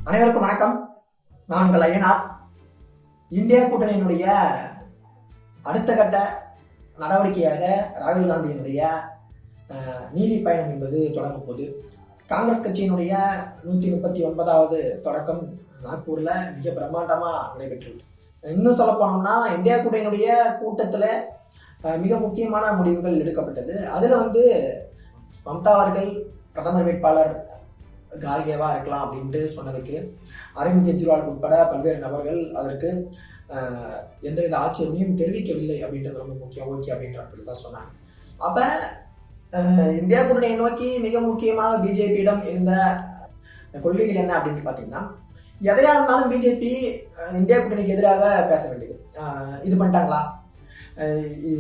அனைவருக்கும் வணக்கம். நான் உங்கள் ஐயனார். இந்தியா கூட்டணியினுடைய அடுத்த கட்ட நடவடிக்கையாக ராகுல் காந்தியினுடைய நீதி பயணம் என்பது தொடங்க போகுது. காங்கிரஸ் கட்சியினுடைய 139வது தொடக்கம் நாக்பூரில் மிக பிரம்மாண்டமாக நடைபெற்றது. இன்னும் சொல்ல போனோம்னா இந்தியா கூட்டணியினுடைய கூட்டத்தில் மிக முக்கியமான முடிவுகள் எடுக்கப்பட்டது. அதில் மம்தா அவர்கள் பிரதமர் வேட்பாளர் கார்கேவா இருக்கலாம் அப்படின்ட்டு சொன்னதுக்கு அரவிந்த் கெஜ்ரிவால் உட்பட பல்வேறு நபர்கள் அதற்கு எந்தவித ஆட்சேபனையும் தெரிவிக்கவில்லை அப்படின்றது ரொம்ப முக்கியம். ஓகே அப்படின்ற தான் சொன்னாங்க. அப்போ இந்தியா கூட்டணியை நோக்கி மிக முக்கியமாக பிஜேபியிடம் இருந்த கொள்கைகள் என்ன அப்படின்ட்டு பார்த்தீங்கன்னா, எதையா இருந்தாலும் பிஜேபி இந்தியா கூட்டணிக்கு எதிராக பேச வேண்டியது. இது பண்ணிட்டாங்களா?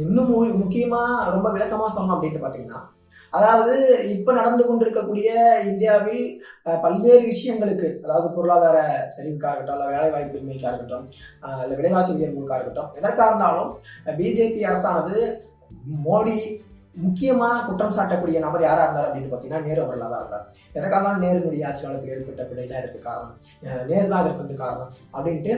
இன்னும் முக்கியமாக ரொம்ப விளக்கமாக சொன்னோம் அப்படின்ட்டு பார்த்தீங்கன்னா, அதாவது இப்போ நடந்து கொண்டிருக்கக்கூடிய இந்தியாவில் பல்வேறு விஷயங்களுக்கு, அதாவது பொருளாதார சரிவுக்காக இருக்கட்டும், இல்லை வேலை வாய்ப்பின்மைக்காக இருக்கட்டும், இல்லை விலைவாசி உயர்வுக்காக இருக்கட்டும், எதற்காக இருந்தாலும் பிஜேபி அரசானது மோடி முக்கியமாக குற்றம் சாட்டக்கூடிய நபர் யாராக இருந்தார் அப்படின்னு பார்த்தீங்கன்னா நேரு அவர்களாக தான் இருந்தார். எதற்காக இருந்தாலும் நேருனுடைய ஆட்சி காலத்தில் ஏற்பட்ட பிழை தான் இதுக்கு காரணம், நேரு தான் இதற்கு காரணம் அப்படின்ட்டு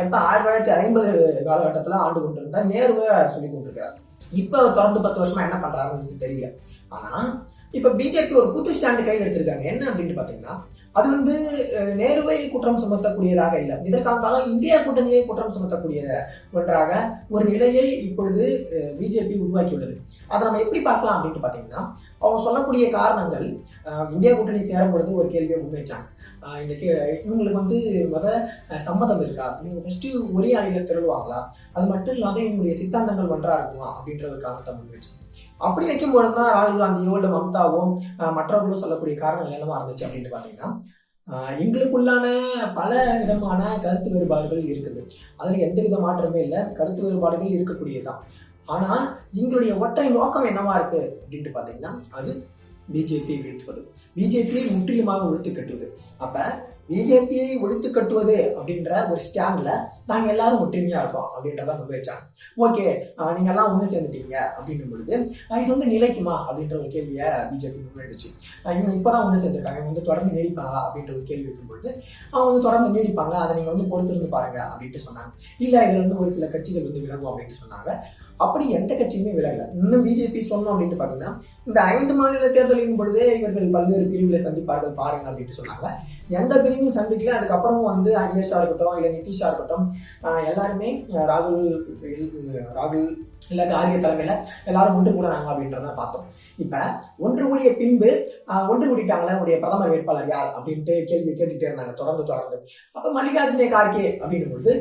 எப்போ 1950 காலகட்டத்தில் ஆண்டு கொண்டிருந்த நேருவை சொல்லி கொண்டிருக்கிறார். இப்போ தொடர்ந்து 10 வருஷமா என்ன பண்றாருன்னு தெரியல. ஆனா இப்ப பிஜேபி ஒரு புது ஸ்டாண்டு கையில் எடுத்திருக்காங்க. என்ன அப்படின்னு பாத்தீங்கன்னா, அது நேருவை குற்றம் சுமத்தக்கூடியதாக இல்லை, இதற்காக இருந்தாலும் இந்தியா கூட்டணியை குற்றம் சுமத்தக்கூடிய ஒன்றாக ஒரு நிலையை இப்பொழுது பிஜேபி உருவாக்கியுள்ளது. அதை நம்ம எப்படி பார்க்கலாம் அப்படின்னு பாத்தீங்கன்னா, அவங்க சொல்லக்கூடிய காரணங்கள், இந்தியா கூட்டணி சேரும் பொழுது ஒரு கேள்வியை முன்வைச்சாங்க. இவங்களுக்கு சம்மதம் இருக்கா, இவங்க ஃபர்ஸ்ட் ஒரே அணியில திரளுவாங்களா, அது மட்டும் இல்லாத இவங்களுடைய சித்தாந்தங்கள் ஒன்றா இருக்குமா அப்படின்ற ஒரு காரணத்தை முன்வச்சு அப்படி வைக்கும்போது தான் ராகுல் காந்தியோ இல்லை மம்தாவோ மற்றவர்களும் சொல்லக்கூடிய காரணங்கள் என்னவா இருந்துச்சு அப்படின்ட்டு பார்த்தீங்கன்னா, எங்களுக்குள்ளான பல விதமான கருத்து வேறுபாடுகள் இருக்குது, அதில் எந்த வித மாற்றமே இல்லை, கருத்து வேறுபாடுகள் இருக்கக்கூடியதுதான். ஆனால் எங்களுடைய ஒற்றை நோக்கம் என்னவா இருக்கு அப்படின்ட்டு பார்த்தீங்கன்னா, அது பிஜேபியை வீழ்த்துவது, பிஜேபியை முற்றிலுமாக ஒழித்து கட்டுவது. அப்போ பிஜேபியை ஒழித்து கட்டுவது அப்படின்ற ஒரு ஸ்டாண்டில் நாங்கள் எல்லாரும் ஒற்றுமையாக இருக்கோம் அப்படின்றத முன்வைச்சாங்க. ஓகே, நீங்கள் எல்லாம் ஒன்று சேர்ந்துட்டீங்க அப்படின்னும் பொழுது இது நிலைக்குமா அப்படின்ற ஒரு கேள்வியை பிஜேபி முன்வைச்சு, இவங்க இப்போ தான் ஒன்று சேர்ந்துருக்காங்க, இவங்க தொடர்ந்து நீடிப்பாங்களா அப்படின்ற ஒரு கேள்வி வைக்கும்பொழுது அவங்க தொடர்ந்து நீடிப்பாங்க, அதை நீங்கள் பொறுத்திருந்து பாருங்க அப்படின்ட்டு சொன்னாங்க. இல்லை இதில் ஒரு சில கட்சிகள் விலகும் அப்படின்ட்டு சொன்னாங்க. அப்படி எந்த கட்சியுமே விலகல. இன்னும் பிஜேபி சொன்னோம் அப்படின்ட்டு பார்த்தீங்கன்னா, இந்த 5 மாநில தேர்தலின் பொழுதே இவர்கள் பல்வேறு பிரிவுகளை சந்திப்பார்கள் பாருங்க அப்படின்ட்டு சொன்னாங்க. எந்த பிரிவும் சந்திக்கல. அதுக்கப்புறம் அகிலேஷா இருக்கட்டும், இல்லை நிதிஷா இருக்கட்டும், எல்லாருமே ராகுல் இல்லை கார்கே தலைமையில் எல்லாரும் ஒன்று கூடாங்க அப்படின்றத பார்த்தோம். இப்போ ஒன்று கூடிய பின்பு ஒன்று கூட்டிட்டாங்களே உடைய பிரதமர் வேட்பாளர் யார் அப்படின்ட்டு கேள்வி கேட்டுகிட்டே இருந்தாங்க தொடர்ந்து. அப்போ மல்லிகார்ஜுன கார்கே அப்படின்னும் பொழுது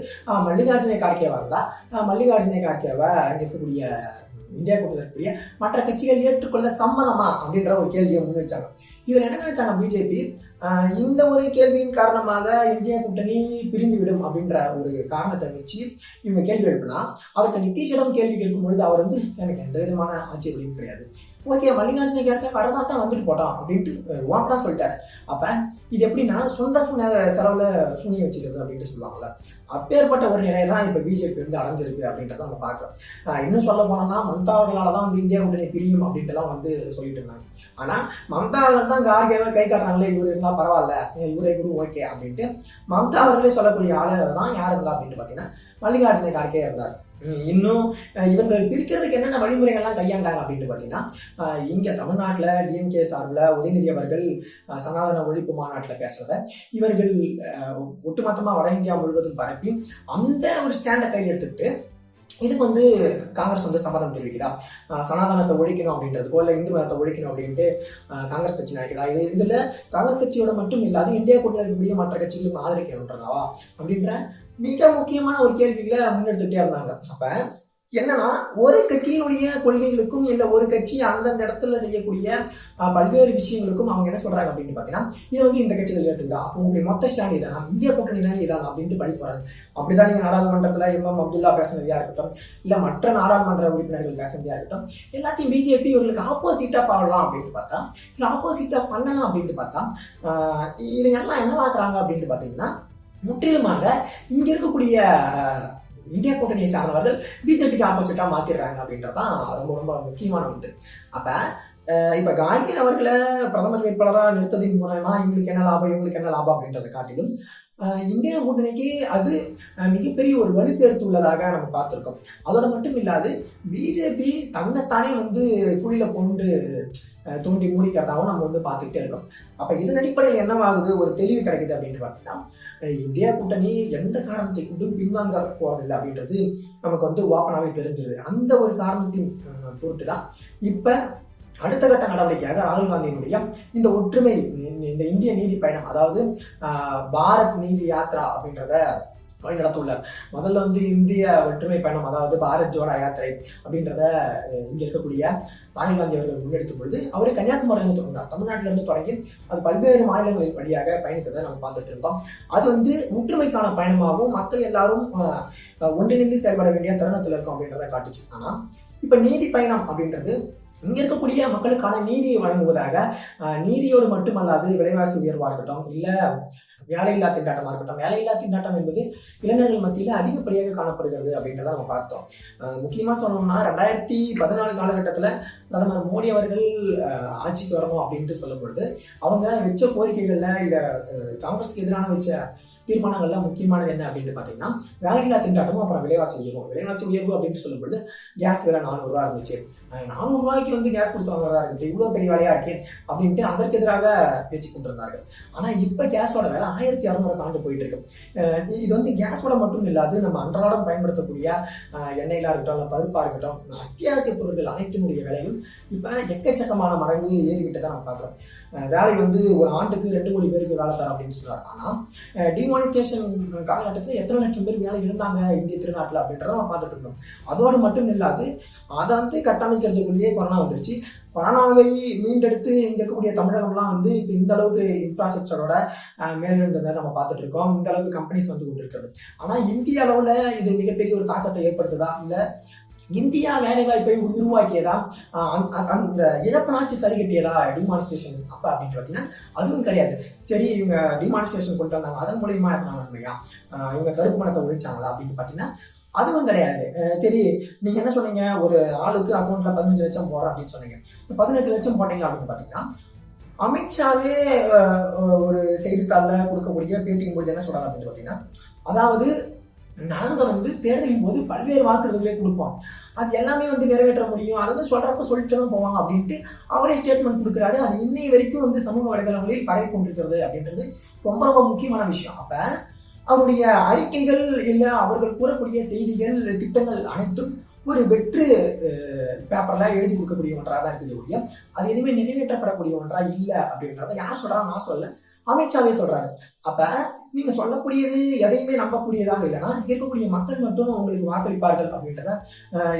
மல்லிகார்ஜுன கார்கேவா இருந்தால் மல்லிகார்ஜுன கார்கேவை அங்கே இருக்கக்கூடிய இந்தியா கூட்டத்தில் இருக்கக்கூடிய மற்ற கட்சிகள் ஏற்றுக்கொள்ள சம்மதமா அப்படின்ற ஒரு கேள்வியை முன்வைச்சாங்க. இதில் என்ன நினைச்சாங்க பிஜேபி, இந்த ஒரு கேள்வியின் காரணமாக இந்தியா கூட்டணி பிரிந்துவிடும் அப்படின்ற ஒரு காரணத்தை வச்சு இவங்க கேள்வி எழுப்பினா, அவருக்கு நிதிஷிடம் கேள்வி கேட்கும் பொழுது அவர் எனக்கு எந்த விதமான ஆட்சேபனையும் கிடையாது, ஓகே மல்லிகார்ஜுன கார்கே வரதா தான் வந்துட்டு போட்டோம் அப்படின்ட்டு ஓப்பனா சொல்லிட்டாரு. அப்போ இது எப்படின்னா சொந்த செலவில் சூனியம் வச்சுக்கிறது அப்படின்ட்டு சொல்லுவாங்கல்ல, அப்பேற்பட்ட ஒரு நிலையை தான் இப்போ பிஜேபி அடைஞ்சிருக்கு அப்படின்றத நம்ம பார்க்கலாம். இன்னும் சொல்ல போனோம்னா மம்தா அவர்களால் தான் இந்தியா கூட்டணி பிரியும் அப்படின்ட்டுலாம் சொல்லிட்டு இருந்தாங்க. ஆனால் மம்தா அவர்கள் தான் கார்கேவை கை காட்டுறாங்களே, இவர் இருந்தால் பரவாயில்ல, இவரே குரு ஓகே அப்படின்ட்டு மம்தா அவர்களே சொல்லக்கூடிய ஆளுநர் தான் யார் இருந்தா அப்படின்ட்டு பார்த்தீங்கன்னா மல்லிகார்ஜுன கார்கே இருந்தார். இன்னும் இவர்கள் பிரிக்கிறதுக்கு என்னென்ன வழிமுறைகள்லாம் கையாண்டாங்க அப்படின்ட்டு பார்த்தீங்கன்னா, இங்கே தமிழ்நாட்டில் டிஎம்கே சார்பில் உதயநிதி அவர்கள் சனாதன ஒழிப்பு மாநாட்டில் பேசுகிறத இவர்கள் ஒட்டுமொத்தமாக வட இந்தியா முழுவதும் பரப்பி அந்த ஒரு ஸ்டாண்டை கையில் எடுத்துக்கிட்டு இதுக்கு காங்கிரஸ் சம்மதம் தெரிவிக்குதா, சனாதனத்தை ஒழிக்கணும் அப்படின்றதுக்கோ இல்லை இந்து மதத்தை ஒழிக்கணும் அப்படின்ட்டு காங்கிரஸ் கட்சி நினைக்கிறா, இதில் காங்கிரஸ் கட்சியோட மட்டும் இல்லாது இந்தியா கூட்டணியில் இருக்கக்கூடிய மற்ற கட்சிகளும் ஆதரிக்கணுன்றதாவா அப்படின்ற மிக முக்கியமான ஒரு கேள்விகளை முன்னெடுத்துக்கிட்டே இருந்தாங்க. அப்போ என்னன்னா, ஒரு கட்சியினுடைய கொள்கைகளுக்கும் இல்லை ஒரு கட்சி அந்தந்த இடத்துல செய்யக்கூடிய பல்வேறு விஷயங்களுக்கும் அவங்க என்ன சொல்றாங்க அப்படின்னு பார்த்தீங்கன்னா, இது இந்த கட்சிகள் ஏற்றுக்குதா, அப்போ உங்களுடைய மொத்த ஸ்டாண்ட் இதானா, இந்தியா கூட்டணி தானே இதானா அப்படின்ட்டு படிக்க போறாங்க. அப்படிதான் நீங்கள் நாடாளுமன்றத்தில் இமாம் அப்துல்லா பேசுனதையா இருக்கட்டும், இல்லை மற்ற நாடாளுமன்ற உறுப்பினர்கள் பேசுனதையா இருக்கட்டும், எல்லாத்தையும் பிஜேபி இவர்களுக்கு ஆப்போசிட்டா பாடலாம் அப்படின்ட்டு பார்த்தா, இல்லை ஆப்போசிட்டா பண்ணலாம் அப்படின்ட்டு பார்த்தா, இது எல்லாம் என்ன பார்க்குறாங்க அப்படின்ட்டு பார்த்தீங்கன்னா, முற்றிலுமாக இங்கே இருக்கக்கூடிய இந்தியா கூட்டணியை சார்ந்தவர்கள் பிஜேபிக்கு ஆப்போசிட்டாக மாற்றிடுறாங்க அப்படின்றதான் ரொம்ப ரொம்ப முக்கியமான ஒன்று. அப்போ இப்போ கார்கே அவர்களை பிரதமர் வேட்பாளராக நிறுத்ததின் மூலமா இவங்களுக்கு என்ன லாபம் அப்படின்றத காட்டிலும் இந்தியா கூட்டணிக்கு அது மிகப்பெரிய ஒரு வலு சேர்த்து உள்ளதாக நம்ம பார்த்துருக்கோம். அதோட மட்டும் இல்லாது பிஜேபி தன்னைத்தானே வந்து குழியில கொண்டு தோண்டி மூடிக்கிறதாகவும் நம்ம வந்து பார்த்துக்கிட்டே இருக்கோம். அப்போ இதன் அடிப்படையில் என்னவாகுது, ஒரு தெளிவு கிடைக்குது அப்படின்ட்டு பார்த்தீங்கன்னா, இந்தியா கூட்டணி எந்த காரணத்தை கொண்டும் பின்வாங்க போறதில்லை அப்படின்றது நமக்கு வந்து ஓப்பனாகவே தெரிஞ்சிருது. அந்த ஒரு காரணத்தின் பொருட்டு தான் இப்போ அடுத்த கட்ட நடவடிக்கையாக ராகுல் காந்தியினுடைய இந்த ஒற்றுமை, இந்த இந்திய நீதி பயணம், அதாவது பாரத் நீதி யாத்ரா அப்படின்றத வழிநடத்துள்ளார். முதல்ல வந்து இந்திய ஒற்றுமை பயணம், அதாவது பாரத் ஜோடா யாத்திரை அப்படின்றத இங்கே இருக்கக்கூடிய ராகுல் காந்தி அவர்கள் முன்னெடுத்தும் பொழுது அவர் கன்னியாகுமரியிலிருந்து தொடங்கினார். தமிழ்நாட்டிலிருந்து தொடங்கி அது பல்வேறு மாநிலங்களின் வழியாக பயணித்ததை நம்ம பார்த்துட்டு இருந்தோம். அது வந்து ஒற்றுமைக்கான பயணமாகவும் மக்கள் எல்லாரும் ஒன்றிணைந்து செயல்பட வேண்டிய தருணத்தில் இருக்கும் அப்படின்றத காட்டுச்சு. ஆனால் இப்போ நீதி பயணம் அப்படின்றது இங்கே இருக்கக்கூடிய மக்களுக்கான நீதியை வழங்குவதாக, நீதியோடு மட்டுமல்லாது விலைவாசி உயர்வாக இருக்கட்டும், இல்லை வேலையில்லா திண்டாட்டமாக இருக்கட்டும். வேலையில்லா திண்டாட்டம் என்பது இளைஞர்கள் மத்தியில் அதிகப்படியாக காணப்படுகிறது அப்படின்றத நம்ம பார்த்தோம். முக்கியமாக சொல்லணும்னா 2014 காலகட்டத்தில் பிரதமர் மோடி அவர்கள் ஆட்சிக்கு வரணும் அப்படின்ட்டு சொல்லப்படுது. அவங்க வச்ச கோரிக்கைகளில் இல்லை காங்கிரஸுக்கு எதிரான வச்ச தீர்மானங்கள்ல முக்கியமானது என்ன அப்படின்னு பார்த்தீங்கன்னா, வேலையில்லா திண்டாட்டமும் அப்புறம் விலைவாசி உயர்வும். விலைவாசி உயர்வு அப்படின்னு சொல்லும்போது கேஸ் விலை 400 ரூபா இருந்துச்சு. 400 ரூபாய்க்கு வந்து கேஸ் கொடுத்து வாங்குறதா இருக்குது, இவ்வளோ பெரிய வேலையா இருக்கு அப்படின்ட்டு அதற்கு எதிராக பேசிக் கொண்டிருந்தார்கள். ஆனால் இப்போ கேஸோட விலை 1600 தாண்டு போயிட்டு இருக்கு. இது வந்து கேஸோட மட்டும் இல்லாது நம்ம அன்றாடம் பயன்படுத்தக்கூடிய எண்ணெயிலாக இருக்கட்டும், இல்லை பருப்பாக இருக்கட்டும், அத்தியாவசிய பொருட்கள் அனைத்தினுடைய விலையும் இப்போ எக்கச்சக்கமான மடங்கு ஏறிவிட்டதை நம்ம பார்க்குறோம். வேலை வந்து ஒரு ஆண்டுக்கு 2 கோடி பேருக்கு வேலை தரும் அப்படின்னு சொல்றாரு. ஆனால் டிமானிஸ்ட்ரேஷன் காலகட்டத்தில் எத்தனை லட்சம் பேர் வேலை இருந்தாங்க இந்திய திருநாட்டில் அப்படின்றத நம்ம பார்த்துட்டு இருக்கோம். அதோடு மட்டும் இல்லாது அதை வந்து கட்டமைக்கிறதுக்குள்ளேயே கொரோனா வந்துருச்சு. கொரோனாவை மீண்டெடுத்து இங்கே இருக்கக்கூடிய தமிழகம்லாம் வந்து இப்போ இந்த அளவுக்கு இன்ஃப்ராஸ்ட்ரக்சரோட மேலிருந்ததை நம்ம பார்த்துட்டு இருக்கோம். இந்த அளவுக்கு கம்பெனிஸ் வந்து கொண்டு இருக்கிறது. ஆனால் இந்திய அளவில் இது மிகப்பெரிய ஒரு தாக்கத்தை ஏற்படுத்துதா, இல்லை இந்தியா வேலைவாய்ப்பை உருவாக்கியதா, அந்த இழப்பனாச்சு சரி கட்டியதா டிமானிஸ்ட்ரேஷன் அப்போ அப்படின்ட்டு பார்த்தீங்கன்னா அதுவும் கிடையாது. சரி, இவங்க டிமானிஸ்ட்ரேஷன் கொண்டு வந்தாங்க, அதன் மூலியமா இருந்தாங்க இல்லையா, இவங்க கருப்பு பணத்தை ஒழிச்சாங்களா அப்படின்னு பார்த்தீங்கன்னா அதுவும் கிடையாது. சரி, நீங்கள் என்ன சொன்னீங்க, ஒரு ஆளுக்கு அக்கௌண்ட்டில் 15 லட்சம் போடுறோம் அப்படின்னு சொன்னீங்க. 15 லட்சம் போட்டீங்க அப்படின்னு பார்த்தீங்கன்னா அமித்ஷாவே ஒரு செய்தித்தாளில் கொடுக்கக்கூடிய பேட்டிங் போது என்ன சொல்கிறாங்க அப்படின்னு பார்த்தீங்கன்னா, அதாவது நாங்கள் வந்து தேர்தலின் போது பல்வேறு வாக்குறுதிகளே கொடுப்போம், அது எல்லாமே வந்து நிறைவேற்ற முடியும், அதை வந்து சொல்கிறப்ப சொல்லிட்டு தான் போவாங்க அப்படின்ட்டு அவரே ஸ்டேட்மெண்ட் கொடுக்குறாரு. அது இன்னை வரைக்கும் வந்து சமூக வலைதளங்களில் பரவி கொண்டிருக்கிறது அப்படின்றது ரொம்ப ரொம்ப முக்கியமான விஷயம். அப்போ அவருடைய அறிக்கைகள் இல்லை அவர்கள் கூறக்கூடிய செய்திகள், திட்டங்கள் அனைத்தும் ஒரு வெற்று பேப்பரில் எழுதி கொடுக்கக்கூடிய ஒன்றாக தான் இருக்குது ஒழிய அது எதுவுமே நிறைவேற்றப்படக்கூடிய ஒன்றா இல்லை அப்படின்றத யார் சொல்கிறாங்க, நான் சொல்ல, அமித்ஷாவே சொல்கிறாரு. அப்போ நீங்கள் சொல்லக்கூடியது எதையுமே நம்பக்கூடியதாக இல்லைன்னா இருக்கக்கூடிய மக்கள் மட்டும் உங்களுக்கு வாக்களிப்பார்கள் அப்படின்றத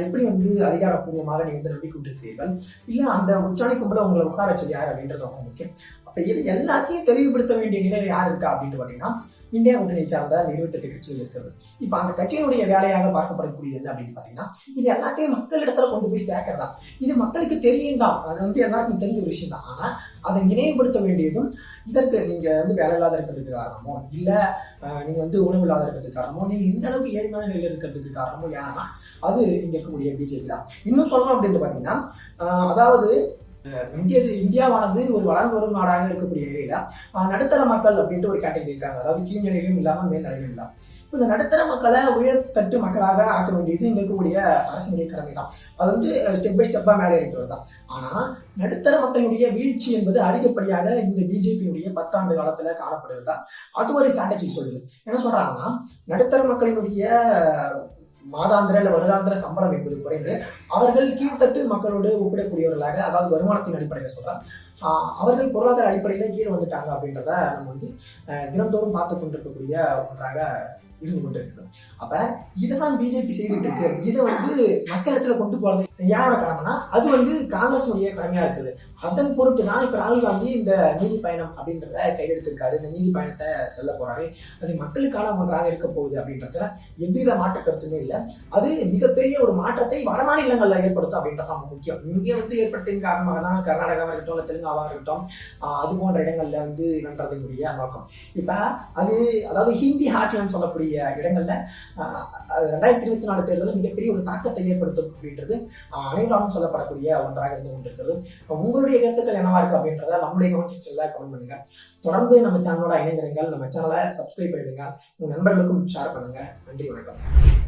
எப்படி வந்து அதிகாரப்பூர்வமாக நீங்கள் வந்து நம்பிக்கொண்டிருக்கிறீர்கள், இல்லை அந்த உச்சாணி கும்பல உங்களை உட்கார வச்சது யார் அப்படின்றது ரொம்ப முக்கியம். அப்போ இது எல்லாத்தையும் தெளிவுபடுத்த வேண்டிய நிலையில் யார் இருக்கா அப்படின்ட்டு பார்த்தீங்கன்னா இந்தியா கூட்டணி சார்ந்த 28 கட்சிகள் இருக்கிறது. இப்போ அந்த கட்சியினுடைய வேலையாக பார்க்கப்படக்கூடியது என்ன அப்படின்னு பார்த்தீங்கன்னா இது எல்லாத்தையும் மக்களிடத்துல கொண்டு போய் சேர்க்கிறதா. இது மக்களுக்கு தெரியும் தான், அது வந்து எல்லாருக்கும் தெரிஞ்ச ஒரு விஷயம் தான். ஆனால் அதை நினைவுபடுத்த வேண்டியதும், இதற்கு நீங்கள் வந்து வேலை இல்லாத இருக்கிறதுக்கு காரணமோ, இல்லை நீங்கள் வந்து உணவு இல்லாத இருக்கிறதுக்கு காரணமோ, நீங்கள் இந்த அளவுக்கு ஏழ்மையான நிலையில் இருக்கிறதுக்கு காரணமோ யாருன்னா அது இங்கே இருக்கக்கூடிய பிஜேபி தான். இன்னும் சொல்லணும் அப்படின்ட்டு பார்த்தீங்கன்னா, அதாவது இந்தியாவானது ஒரு வளர்ந்து வரும் நாடாக இருக்கக்கூடிய நிலையில நடுத்தர மக்கள் அப்படின்ட்டு ஒரு கேட்டகரி இருக்காங்க. அதாவது கீழ்நிலையிலும் இல்லாமல் மேல்நிலையிலும் இல்லாமல். இப்போ இந்த நடுத்தர மக்களை உயர்தட்டு மக்களாக ஆக்க வேண்டியது இங்கே இருக்கக்கூடிய அரசினுடைய கடமை தான். அது வந்து ஸ்டெப் பை ஸ்டெப்பாக மேலே இருக்கிறது தான். ஆனால் நடுத்தர மக்களுடைய வீழ்ச்சி என்பது அதிகப்படியாக இந்த பிஜேபியுடைய 10 ஆண்டு காலத்தில் காணப்படுவது தான். அது ஒரு ஸ்ட்ராட்டஜி சொல்லுது. என்ன சொல்கிறாங்கன்னா, நடுத்தர மக்களினுடைய மாதாந்திர இல்லை வருடாந்திர சம்பளம் என்பது குறைந்து அவர்கள் கீழ்த்தட்டு மக்களோடு ஒப்பிடக்கூடியவர்களாக, அதாவது வருமானத்தின் அடிப்படையில் சொல்கிறாங்க, அவர்கள் பொருளாதார அடிப்படையில் கீழே வந்துட்டாங்க அப்படின்றத நம்ம வந்து தினந்தோறும் பார்த்து கொண்டிருக்கக்கூடிய ஒன்றாக இருந்து கொண்டிருக்கிறோம். அப்ப இதைதான் பிஜேபி செய்துட்டு இருக்கு. இதை வந்து மக்களிடத்துல கொண்டு போறது யாரோட கடமைனா அது வந்து காங்கிரஸுடைய கடமையா இருக்குது. அதன் பொருட்டு தான் இப்ப ராகுல் காந்தி இந்த நீதி பயணம் அப்படின்றத கையெழுத்திருக்காரு. இந்த நீதி பயணத்தை செல்ல போறாரு. அது மக்களுக்கான ஒன்றாக இருக்க போகுது அப்படின்றதுல எவ்வித மாற்ற கருத்துமே இல்லை. அது மிகப்பெரிய ஒரு மாற்றத்தை வட மாநிலங்கள்ல ஏற்படுத்தும் அப்படின்றது ரொம்ப முக்கியம். இங்கே வந்து ஏற்படுத்தின் காரணமாக தான் கர்நாடகாவாக இருக்கட்டும், இல்லை தெலுங்காவாக இருக்கட்டும், அது போன்ற இடங்கள்ல வந்து வென்றதுடைய நோக்கம். இப்ப அது அதாவது ஹிந்தி ஹாட்லன்னு சொல்லக்கூடிய இடங்கள்ல 2024 தேர்தலில் மிகப்பெரிய ஒரு தாக்கத்தை ஏற்படுத்தும் அப்படின்றது அனைவராலும் சொல்லப்படக்கூடிய ஒன்றாக இருந்து கொண்டிருக்கிறது. உங்களுடைய கருத்துக்கள் என்னவா இருக்கு அப்படின்றத நம்முடைய கமெண்ட் செக்ஷன்ல கமெண்ட் பண்ணுங்க. தொடர்ந்து நம்ம சேனலோட இணைந்திருங்கள். நம்ம சேனலை சப்ஸ்கிரைப் பண்ணிடுங்க. உங்க நண்பர்களுக்கும் ஷேர் பண்ணுங்க. நன்றி, வணக்கம்.